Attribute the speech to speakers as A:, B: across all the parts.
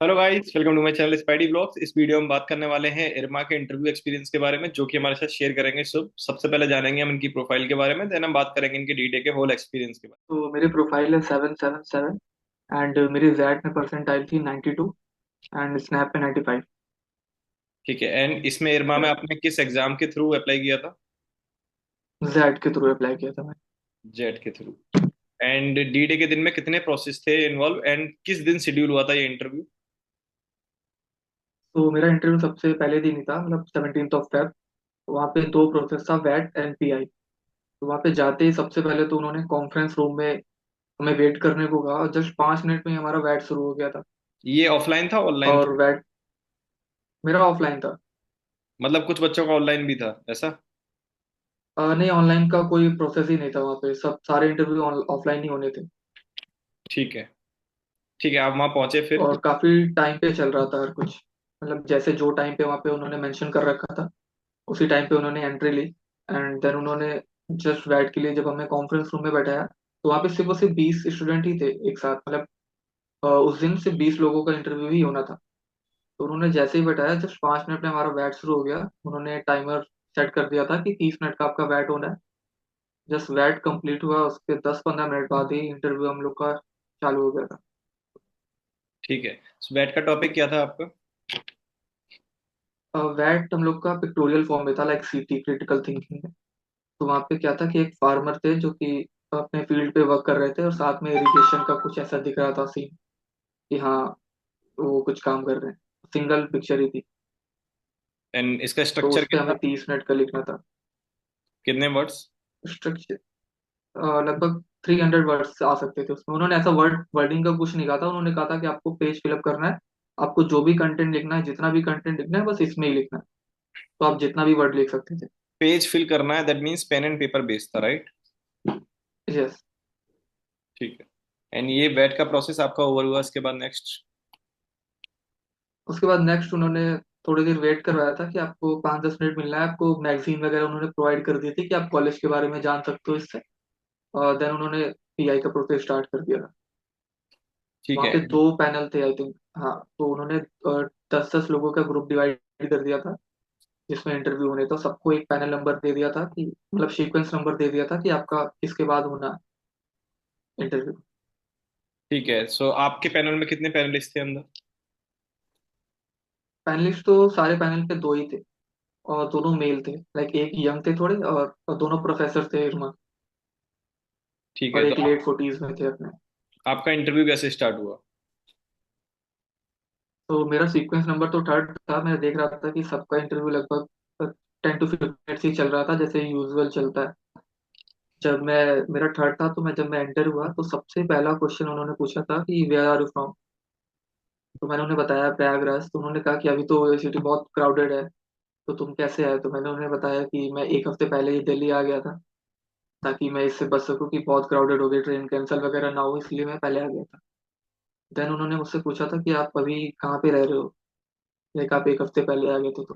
A: Hello guys, welcome to my channel Spidey Blogs. इस video में बात करने वाले हैं इरमा के इंटरव्यू एक्सपीरियंस के बारे में, जो कि हमारे साथ शेयर करेंगे। सबसे पहले जानेंगे हम इनकी प्रोफाइल के बारे में, देन हम बात करेंगे इनके डीडे के होल एक्सपीरियंस के बारे
B: तो मेरी प्रोफाइल है 777 एंड मेरी जैड में परसेंटाइल थी 92 एंड स्नैप पे 95।
A: में। ठीक है। एंड इसमें इरमा में आपने किस एग्जाम के थ्रू अप्लाई किया था?
B: जैड के थ्रू अप्लाई किया था मैं।
A: जेट के थ्रू। एंड डीडे के दिन में कितने प्रोसेस थे इन्वॉल्व, एंड किस दिन शेड्यूल हुआ था ये इंटरव्यू?
B: तो मेरा इंटरव्यू सबसे पहले दिन ही था, मतलब 17 ऑफ फेब। वहाँ पे दो प्रोसेस था, वैट एंड पीआई। तो वहाँ पे जाते ही सबसे पहले तो उन्होंने कॉन्फ्रेंस रूम में हमें वेट करने को कहा, और जस्ट 5 मिनट में ही हमारा वैट शुरू हो गया था।
A: ये ऑफलाइन था ऑनलाइन
B: और
A: था?
B: वैट मेरा ऑफलाइन था।
A: मतलब कुछ बच्चों का ऑनलाइन भी था ऐसा?
B: नहीं, ऑनलाइन का कोई प्रोसेस ही नहीं था वहाँ पे, सब सारे इंटरव्यू ऑफलाइन ही होने थे।
A: ठीक है। ठीक है, आप वहां पहुंचे फिर?
B: और काफी टाइम पे चल रहा था हर कुछ, मतलब जैसे जो टाइम पे वहाँ पे उन्होंने मेंशन कर रखा था उसी टाइम पे उन्होंने एंट्री ली। एंड देन उन्होंने जस्ट वेट के लिए जब हमें कॉन्फ्रेंस रूम में बैठाया, तो वहाँ पे सिर्फ और सिर्फ 20 स्टूडेंट ही थे एक साथ, मतलब उस दिन सिर्फ 20 लोगों का इंटरव्यू ही होना था। तो उन्होंने जैसे ही बैठाया, जस्ट 5 मिनट में हमारा बैट शुरू हो गया। उन्होंने टाइमर सेट कर दिया था कि 30 मिनट का आपका बैट होना है। जस्ट बैट कंप्लीट हुआ, उसके 10-15 मिनट बाद ही इंटरव्यू हम लोग का चालू हो गया था।
A: ठीक है। बैट का टॉपिक क्या था आपका?
B: वैट हम लोग का पिक्टोरियल फॉर्म में था, लाइक सीटी, क्रिटिकल थिंकिंग में। तो वहाँ पे क्या था कि एक फार्मर थे जो कि अपने फील्ड पे वर्क कर रहे थे, और साथ में इरिगेशन का कुछ ऐसा दिख रहा था सीन कि हाँ, वो कुछ काम कर रहे हैं। सिंगल पिक्चर ही थी।
A: एंड इसका
B: तो
A: स्ट्रक्चर
B: उस पे
A: क्या
B: हमें
A: था?
B: 30 मिनट का लिखना था।
A: कितने वर्ड्स?
B: स्ट्रक्चर लगभग 300 वर्ड्स आ सकते थे उसमें। उन्होंने ऐसा वर्डिंग का कुछ नहीं कहा था। उन्होंने कहा था कि आपको पेज फिलअप करना है, आपको जो भी कंटेंट लिखना है, जितना भी कंटेंट लिखना है, बस इसमें ही लिखना है। तो आप जितना भी वर्ड लिख सकते थे।
A: पेज फिल करना है, that means pen and paper based था, राइट?
B: यस।
A: ठीक है। एंड ये वेट का प्रोसेस आपका ओवर हुआ, इसके बाद नेक्स्ट?
B: उसके बाद नेक्स्ट उन्होंने थोड़ी देर वेट करवाया था कि आपको 5-10 मिनट मिलना है। आपको मैगजीन वगैरह उन्होंने प्रोवाइड कर दी थी कि आप कॉलेज के बारे में जान सकते हो इससे। और देन उन्होंने पीआई का प्रोसेस स्टार्ट कर दिया था।
A: ठीक
B: वहाँ
A: है।
B: पे दो पैनल थे आई थिंक। हाँ, तो उन्होंने 10-10 लोगों का ग्रुप डिवाइड कर दिया था जिसमें इंटरव्यू होने। तो सबको एक पैनल नंबर दे दिया था कि, मतलब सीक्वेंस नंबर दे दिया था कि आपका किसके बाद होना इंटरव्यू।
A: ठीक है, सो आपके पैनल में कितने पैनलिस्ट थे अंदर?
B: पैनलिस्ट तो सारे पैनल पे दो ही थे, और दोनों मेल थे। लाइक एक यंग थे थोड़े, और दोनों प्रोफेसर थे इरमा,
A: ठीक है,
B: और
A: तो
B: एक लेट फोर्टीज में थे अपने।
A: आपका इंटरव्यू कैसे स्टार्ट हुआ?
B: तो मेरा सीक्वेंस नंबर तो थर्ड था। मैं देख रहा था कि सबका इंटरव्यू लगभग 10 to 15 मिनट्स ही चल रहा था, जैसे यूजुअल चलता है। जब मैं मेरा थर्ड था, तो जब मैं एंटर हुआ, तो सबसे पहला क्वेश्चन उन्होंने पूछा था कि वेयर आर यू फ्रॉम। तो मैंने उन्हें बताया प्रयागराज। तो उन्होंने कहा कि अभी तो ये सिटी बहुत क्राउडेड है, तो तुम कैसे आए। तो मैंने उन्हें बताया कि मैं एक हफ्ते पहले ही दिल्ली आ गया था, ताकि मैं इससे बच सकूं कि बहुत क्राउडेड हो गई, ट्रेन कैंसिल वगैरह ना हो, इसलिए मैं पहले आ गया था। देन उन्होंने मुझसे पूछा था कि आप अभी कहाँ पे रह रहे हो, लाइक आप एक हफ्ते पहले आ गए थे। तो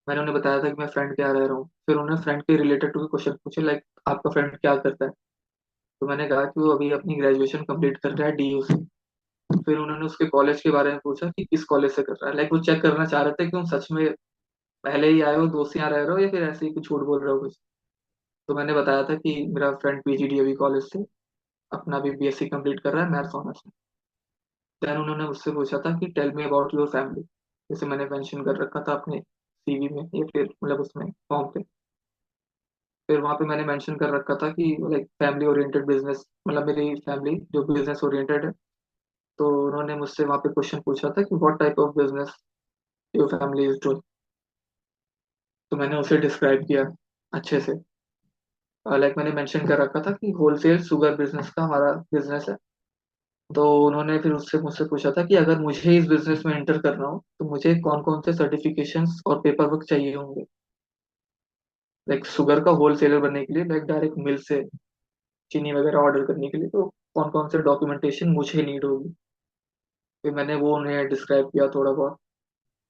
B: मैंने उन्हें बताया था कि मैं फ्रेंड के यहाँ रह रहा हूँ। फिर उन्होंने फ्रेंड के रिलेटेड टू क्वेश्चन पूछे, लाइक आपका फ्रेंड क्या करता है। तो मैंने कहा कि वो अभी अपनी ग्रेजुएशन कंप्लीट कर रहा है डीयू से। फिर उन्होंने उसके कॉलेज के बारे में पूछा कि किस कॉलेज से कर रहा है, लाइक वो चेक करना चाह रहे थे कि तुम सच में पहले ही आए हो, दोस्त यहाँ रह रहे हो, या फिर ऐसे ही कुछ झूठ बोल रहे हो कुछ। तो मैंने बताया था कि मेरा फ्रेंड पीजीडी अभी कॉलेज से अपना भी बीएससी कंप्लीट कर रहा है मैथ्स ऑनर्स में। देन उन्होंने मुझसे पूछा था कि tell me about your family, जैसे मैंने मेंशन कर रखा था अपने सीवी में, या फिर मतलब उसमें फॉर्म पे। फिर वहाँ पे मैंने मेंशन कर रखा था कि लाइक फैमिली ओरिएंटेड बिजनेस, मतलब मेरी फैमिली जो बिजनेस ओरिएंटेड है। तो उन्होंने मुझसे वहाँ पे क्वेश्चन पूछा था कि what type of business your family is doing. तो मैंने उसे डिस्क्राइब किया अच्छे से। लाइक मैंने मेंशन कर रखा था कि होलसेल शुगर बिजनेस का हमारा बिजनेस है। तो उन्होंने फिर उससे मुझसे पूछा था कि अगर मुझे इस बिजनेस में एंटर करना हो, तो मुझे कौन कौन से सर्टिफिकेशंस और पेपर वर्क चाहिए होंगे, लाइक शुगर का होलसेलर बनने के लिए, लाइक डायरेक्ट मिल से चीनी वगैरह ऑर्डर करने के लिए। तो कौन कौन से डॉक्यूमेंटेशन मुझे नीड होगी। फिर मैंने वो उन्हें डिस्क्राइब किया थोड़ा बहुत।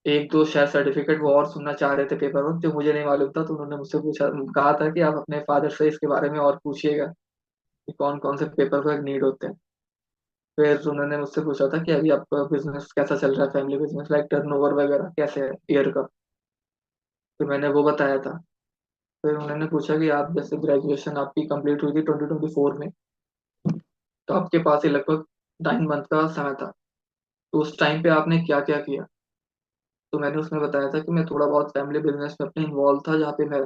B: एक दो शायद सर्टिफिकेट वो और सुनना चाह रहे थे, पेपर वर्क जो मुझे नहीं मालूम था। तो उन्होंने मुझसे पूछा, कहा था कि आप अपने फादर से इसके बारे में और पूछिएगा कि कौन कौन से पेपर वर्क नीड होते हैं। फिर उन्होंने मुझसे पूछा था कि अभी आपका बिजनेस कैसा चल रहा है, फैमिली बिजनेस, लाइक टर्नओवर वगैरह कैसे है ईयर का। फिर मैंने वो बताया था। फिर उन्होंने पूछा कि आप जैसे ग्रेजुएशन आपकी कंप्लीट हुई थी 2024 में, तो आपके पास ये लगभग 9 मंथ का समय था, तो उस टाइम पे आपने क्या क्या किया। तो मैंने उसमें बताया था कि मैं थोड़ा बहुत फैमिली बिजनेस में अपने इन्वॉल्व था, जहाँ पे मैं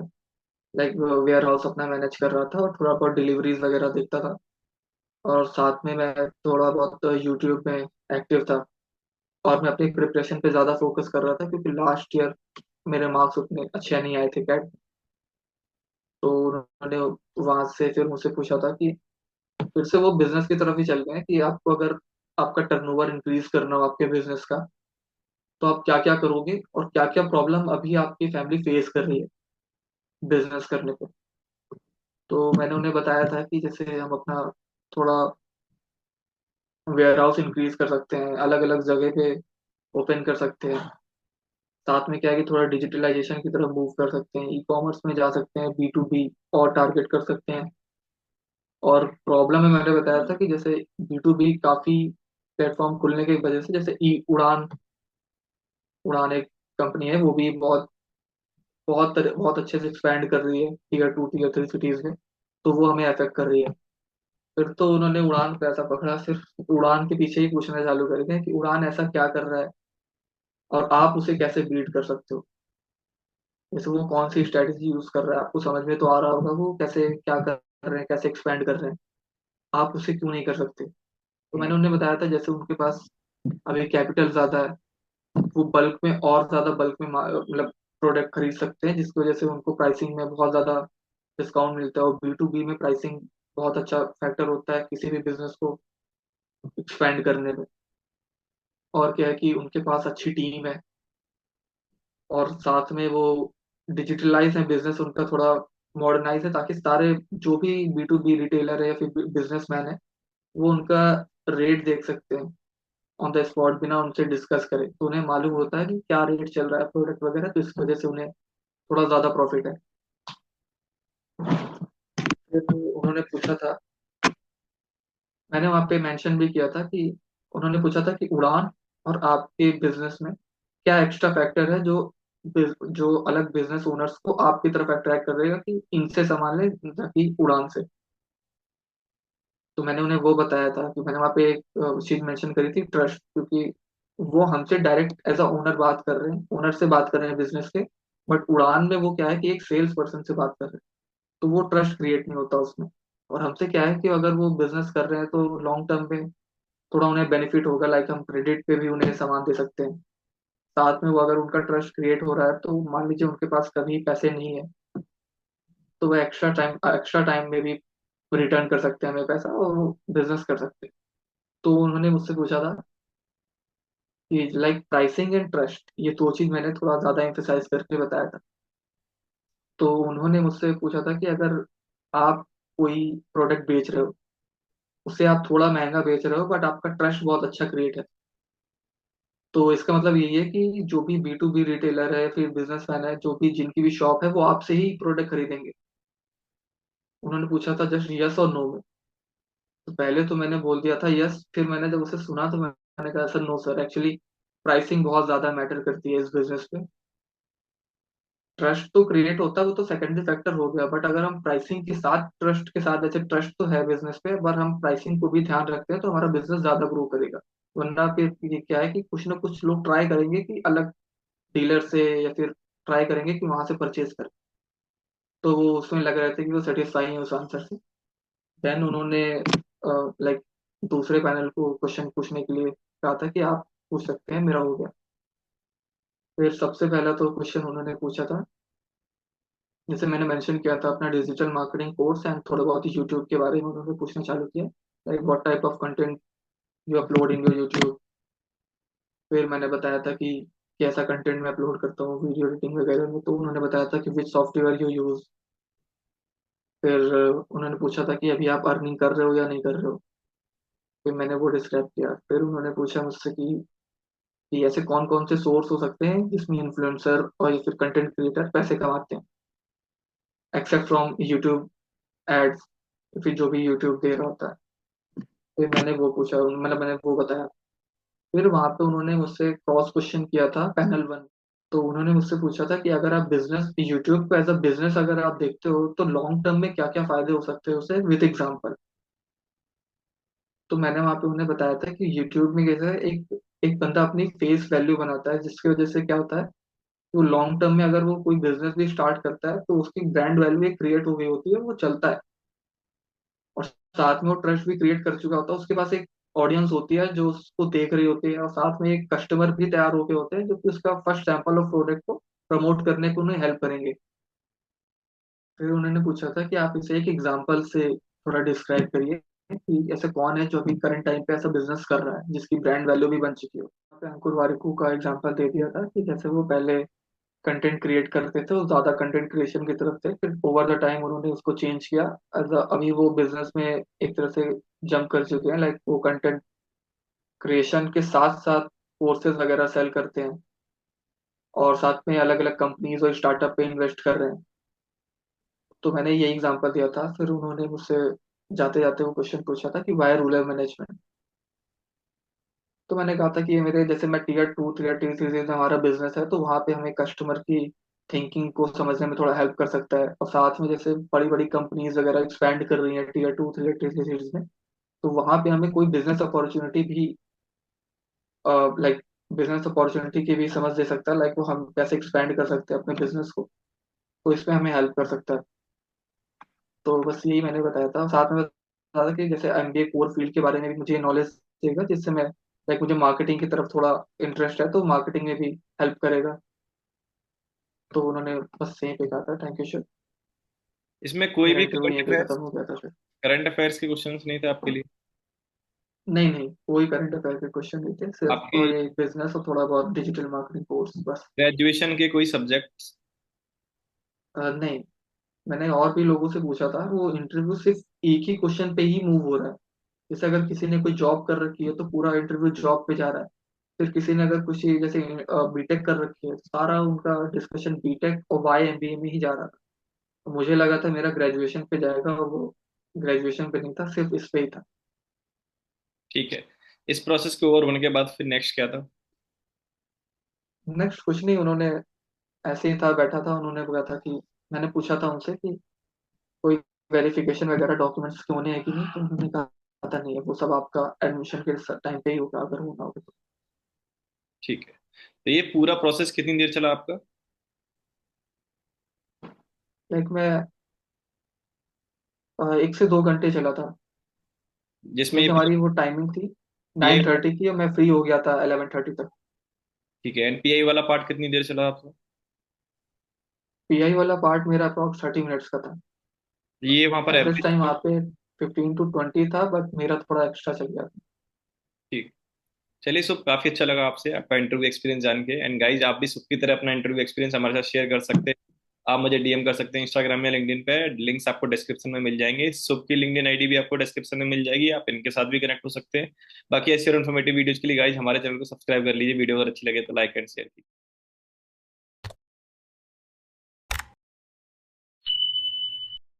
B: लाइक वेयर हाउस अपना मैनेज कर रहा था और थोड़ा बहुत डिलीवरीज वगैरह देखता था। और साथ में मैं थोड़ा बहुत यूट्यूब में एक्टिव था। और मैं अपनी प्रिपरेशन पे ज़्यादा फोकस कर रहा था, क्योंकि लास्ट ईयर मेरे मार्क्स उतने अच्छे नहीं आए थे कैट। तो उन्होंने वहां से फिर मुझसे पूछा था कि फिर से वो बिजनेस की तरफ ही चल गए हैं कि आपको अगर आपका टर्नओवर इंक्रीज करना हो आपके बिजनेस का, तो आप क्या क्या करोगे और क्या क्या प्रॉब्लम अभी आपकी फैमिली फेस कर रही है बिजनेस करने पे। तो मैंने उन्हें बताया था कि जैसे हम अपना थोड़ा वेयर हाउस इंक्रीज कर सकते हैं, अलग अलग जगह पे ओपन कर सकते हैं। साथ में क्या है कि थोड़ा डिजिटलाइजेशन की तरफ मूव कर सकते हैं, ई कॉमर्स में जा सकते हैं, B2B और टारगेट कर सकते हैं। और प्रॉब्लम में मैंने बताया था कि जैसे B2B काफी प्लेटफॉर्म खुलने की वजह से, जैसे ई उड़ान, उड़ान एक कंपनी है, वो भी बहुत बहुत अच्छे से एक्सपैंड कर रही है Tier 2 Tier 3 सिटीज में। तो वो हमें अफेक्ट कर रही है। फिर तो उन्होंने उड़ान पे ऐसा पकड़ा, सिर्फ उड़ान के पीछे ही पूछना चालू कर दिया कि उड़ान ऐसा क्या कर रहा है और आप उसे कैसे बीट कर सकते हो। जैसे वो कौन सी स्ट्रेटेजी यूज कर रहा है, आपको समझ में तो आ रहा होगा वो कैसे क्या कर रहे हैं, कैसे एक्सपैंड कर रहे हैं, आप उसे क्यों नहीं कर सकते। तो मैंने उन्हें बताया था जैसे उनके पास अभी कैपिटल ज्यादा है, वो बल्क में और ज्यादा बल्क में मतलब प्रोडक्ट खरीद सकते हैं, जिसकी वजह से उनको प्राइसिंग में बहुत ज्यादा डिस्काउंट मिलता है। और B2B में प्राइसिंग बहुत अच्छा फैक्टर होता है किसी भी बिजनेस को एक्सपेंड करने में। और क्या है कि उनके पास अच्छी टीम है, और साथ में वो डिजिटलाइज है बिजनेस उनका, थोड़ा मॉडर्नाइज है, ताकि सारे जो भी B2B रिटेलर है या फिर बिजनेसमैन है, वो उनका रेट देख सकते हैं ऑन द स्पॉट, बिना उनसे डिस्कस करे। तो उन्हें मालूम होता है कि क्या रेट चल रहा है प्रोडक्ट वगैरह, तो इस वजह से उन्हें थोड़ा ज्यादा प्रॉफिट है। फिर उन्होंने पूछा था, मैंने वहां पे मेंशन भी किया था कि उन्होंने पूछा था कि उड़ान और आपके बिजनेस में क्या एक्स्ट्रा फैक्टर है जो जो अलग बिजनेस ओनर्स को आपकी तरफ अट्रैक्ट करेगा कि इनसे सामान लें ना कि उड़ान से। तो मैंने उन्हें वो बताया था कि मैंने वहाँ पे एक चीज मेंशन करी थी, ट्रस्ट, क्योंकि वो हमसे डायरेक्ट एज अ ओनर बात कर रहे हैं, ओनर से बात कर रहे हैं बिजनेस के। बट उड़ान में वो क्या है कि एक सेल्स पर्सन से बात कर रहे हैं, तो वो ट्रस्ट क्रिएट नहीं होता उसमें। और हमसे क्या है कि अगर वो बिजनेस कर रहे हैं तो लॉन्ग टर्म में थोड़ा उन्हें बेनिफिट होगा, लाइक हम क्रेडिट पे भी उन्हें सामान दे सकते हैं। साथ में वो अगर उनका ट्रस्ट क्रिएट हो रहा है, तो मान लीजिए उनके पास कभी पैसे नहीं है, तो वो एक्स्ट्रा टाइम में भी रिटर्न कर सकते हैं हमें पैसा, और वो बिजनेस कर सकते हैं। तो उन्होंने मुझसे पूछा था कि लाइक प्राइसिंग एंड ट्रस्ट, ये दो चीज मैंने थोड़ा ज्यादा एम्फेसाइज करके बताया था। तो उन्होंने मुझसे पूछा था कि अगर आप कोई प्रोडक्ट बेच रहे हो, उसे आप थोड़ा महंगा बेच रहे हो, बट आपका ट्रस्ट बहुत अच्छा क्रिएट है, तो इसका मतलब यही है कि जो भी B2B रिटेलर है, फिर बिजनेसमैन है, जो भी जिनकी भी शॉप है, वो आपसे ही प्रोडक्ट खरीदेंगे। उन्होंने पूछा था जस्ट यस और नो में। तो पहले तो मैंने बोल दिया था यस, फिर मैंने जब उसे सुना तो मैंने कहा sir no sir, actually pricing बहुत ज्यादा मैटर करती है इस बिजनेस पे। ट्रस्ट तो क्रिएट होता है, वो तो सेकेंडरी फैक्टर हो गया, बट अगर हम प्राइसिंग के साथ, ट्रस्ट के साथ, जैसे ट्रस्ट तो है बिजनेस पे, अगर हम प्राइसिंग को भी ध्यान रखते हैं तो हमारा बिजनेस ज्यादा ग्रो करेगा। वरना फिर ये क्या है कि कुछ ना कुछ लोग ट्राई करेंगे कि अलग डीलर से, या फिर ट्राई करेंगे कि वहां से परचेज करें, तो वो उसमें लग रहे थे कि वो सेटिस्फाई है उस आंसर से। देन उन्होंने लाइक दूसरे पैनल को क्वेश्चन पूछने के लिए कहा था कि आप पूछ सकते हैं, मेरा हो गया। फिर सबसे पहला तो क्वेश्चन उन्होंने पूछा था, जैसे मैंने मेंशन किया था अपना डिजिटल मार्केटिंग कोर्स एंड थोड़ा बहुत ही यूट्यूब के बारे में उन्होंने पूछना चालू किया, like what type of content you upload in your YouTube. फिर मैंने बताया था कि कैसा कंटेंट मैं अपलोड करता हूँ वीडियो एडिटिंग वगैरह में, तो उन्होंने बताया था कि विच सॉफ्टवेयर यू यूज। फिर उन्होंने पूछा था कि अभी आप अर्निंग कर रहे हो या नहीं कर रहे हो। फिर मैंने वो डिस्क्राइब किया। फिर उन्होंने पूछा मुझसे कि ऐसे कौन कौन से सोर्स हो सकते हैं जिसमें इन्फ्लुएंसर और या फिर कंटेंट क्रिएटर पैसे कमाते हैं, एक्सेप्ट फ्रॉम यूट्यूब एड्स, फिर जो भी यूट्यूब दे रहा होता है। फिर मैंने वो पूछा, मतलब मैंने वो बताया। फिर वहां पे उन्होंने मुझसे क्रॉस क्वेश्चन किया था पैनल वन। तो उन्होंने मुझसे पूछा था कि अगर आप बिजनेस यूट्यूब को एज अ बिजनेस अगर आप देखते हो तो लॉन्ग टर्म में क्या क्या फायदे हो सकते हैं उसे विद एग्जांपल। तो मैंने वहां पे उन्हें बताया था कि यूट्यूब में कैसे एक एक बंदा अपनी फेस वैल्यू बनाता है, जिसकी वजह से क्या होता है, वो लॉन्ग टर्म में अगर वो कोई बिजनेस भी स्टार्ट करता है तो उसकी ब्रांड वैल्यू एक क्रिएट हो गई होती है, वो चलता है। और साथ में वो ट्रस्ट भी क्रिएट कर चुका होता है, उसके पास एक ऑडियंस होती है जो उसको देख रही होती है, और साथ में एक कस्टमर भी तैयार होके होते हैं जो कि उसका फर्स्ट सैंपल ऑफ प्रोडक्ट को प्रमोट करने को उन्हें हेल्प करेंगे। फिर उन्होंने पूछा था कि आप इसे एक एग्जांपल से थोड़ा डिस्क्राइब करिए कि ऐसा कौन है जो अभी करंट टाइम पे ऐसा बिजनेस कर रहा है जिसकी ब्रांड वैल्यू भी बन चुकी हो। यहाँ पे अंकुर वारिकू का एग्जांपल दे दिया था कि जैसे वो पहले कंटेंट क्रिएट करते थे, वो ज्यादा कंटेंट क्रिएशन की तरफ थे, फिर ओवर द टाइम उन्होंने उसको चेंज किया। अभी वो बिजनेस में एक तरह से जंप कर चुके हैं, लाइक वो कंटेंट क्रिएशन के साथ साथ कोर्सेज वगैरह सेल करते हैं, और साथ में अलग अलग कंपनीज और स्टार्टअप पे इन्वेस्ट कर रहे हैं। तो मैंने यही एग्जांपल दिया था। फिर उन्होंने मुझसे जाते जाते वो क्वेश्चन पूछा था कि वाई रूरल मैनेजमेंट। तो मैंने कहा था कि ये मेरे जैसे मैं टीयर 2 टीयर 3 सीरीज में हमारा बिजनेस है, तो वहाँ पे हमें कस्टमर की थिंकिंग को समझने में थोड़ा हेल्प कर सकता है। और साथ में जैसे बड़ी बड़ी कंपनीज वगैरह एक्सपैंड कर रही हैं टीयर 2 टीयर 3 सीरीज में, तो वहाँ पे हमें कोई बिजनेस अपॉर्चुनिटी भी, लाइक बिजनेस अपॉर्चुनिटी की भी समझ दे सकता है, लाइक वो हम कैसे एक्सपैंड कर सकते हैं अपने बिजनेस को। तो इसमें हमें हेल्प कर सकता है। तो बस यही मैंने बताया था। साथ में बताया था कि जैसे एमबीए कोर फील्ड के बारे में भी मुझे नॉलेज देगा, जिससे मैं, लाइक मुझे मार्केटिंग की तरफ थोड़ा इंटरेस्ट है, तो मार्केटिंग में भी हेल्प करेगा। तो उन्होंने बस यहीं पे कहा था थैंक यू सर।
A: इसमें कोई
B: मेरा
A: भी
B: इंटरव्यू
A: करंट
B: यहीं पे
A: अफेयर्स
B: खत्म हो गया था फिर।
A: करंट अफेयर्स के क्वेश्चंस नहीं थे आपके लिए?
B: नहीं नहीं, कोई करंट अफेयर के क्वेश्चन नहीं थे सिर्फ,
A: आपकी
B: और ये बिजनेस और थोड़ा बहुत डिजिटल मार्केटिंग कोर्स बस।
A: ग्रेजुएशन के कोई सब्जेक्ट्स?
B: नहीं, मैंने और भी लोगों से पूछा था, वो इंटरव्यू सिर्फ एक ही क्वेश्चन पे ही मूव हो रहा है। जैसे अगर किसी ने कोई जॉब कर रखी है तो पूरा इंटरव्यू जॉब पे जा रहा है। फिर किसी ने अगर कुछ जैसे बीटेक कर रखी है तो सारा उनका डिस्कशन बीटेक और वाई एमबीए में ही जा रहा था। तो मुझे लगा था मेरा ग्रेजुएशन पे जाएगा, और वो ग्रेजुएशन पे नहीं था, सिर्फ इस पे ही था।
A: ठीक है। इस प्रोसेस के ओवर होने के बाद फिर नेक्स्ट क्या था?
B: नेक्स्ट कुछ नहीं, उन्होंने ऐसे ही था, बैठा था, उन्होंने बोला था कि, मैंने पूछा था उनसे कि कोई वेरिफिकेशन वगैरह डॉक्यूमेंट्स के होने हैं कि नहीं, तो उन्होंने कहा था नहीं है, वो सब आपका एडमिशन के टाइम पे ही होगा अगर होना होगा तो।
A: ठीक है। तो ये पूरा प्रोसेस कितनी देर चला आपका?
B: लाइक मैं 1 से 2 घंटे चला था।
A: जिसमें ये
B: जैसे हमारी वो टाइमिंग थी
A: पीआई?
B: 9:30 की, और मैं फ्री हो गया था 11:30 तक।
A: ठीक है, एनपीआई वाला पार्ट कितनी देर चला आपका?
B: पीआई वाला पार्ट मेरा अप्रॉक्स 30 मिनट्स का था।
A: ये वहां पर
B: एवरेज टाइम
A: एवरेज?
B: वहाँ पे 15 to 20 था, बट मेरा थोड़ा एक्स्ट्रा चल गया था।
A: ठीक। चलिए सुब, काफी अच्छा लगा आपसे आपका इंटरव्यू एक्सपीरियंस जान के। एंड गाइज, आप भी सुब की तरह अपना इंटरव्यू एक्सपीरियंस हमारे साथ शेयर कर सकते हैं। आप मुझे डीएम कर सकते हैं इंस्टाग्राम या लिंक्डइन पे। लिंक्स आपको डिस्क्रिप्शन में मिल जाएंगे। सुब की लिंक्डइन आईडी भी आपको डिस्क्रिप्शन में मिल जाएगी, आप इनके साथ भी कनेक्ट हो सकते हैं। बाकी ऐसी और इन्फॉर्मेटिव वीडियोज के लिए गाइज हमारे चैनल को सब्सक्राइब कर लीजिए। वीडियो अगर अच्छी लगे तो लाइक एंड शेयर कीजिए।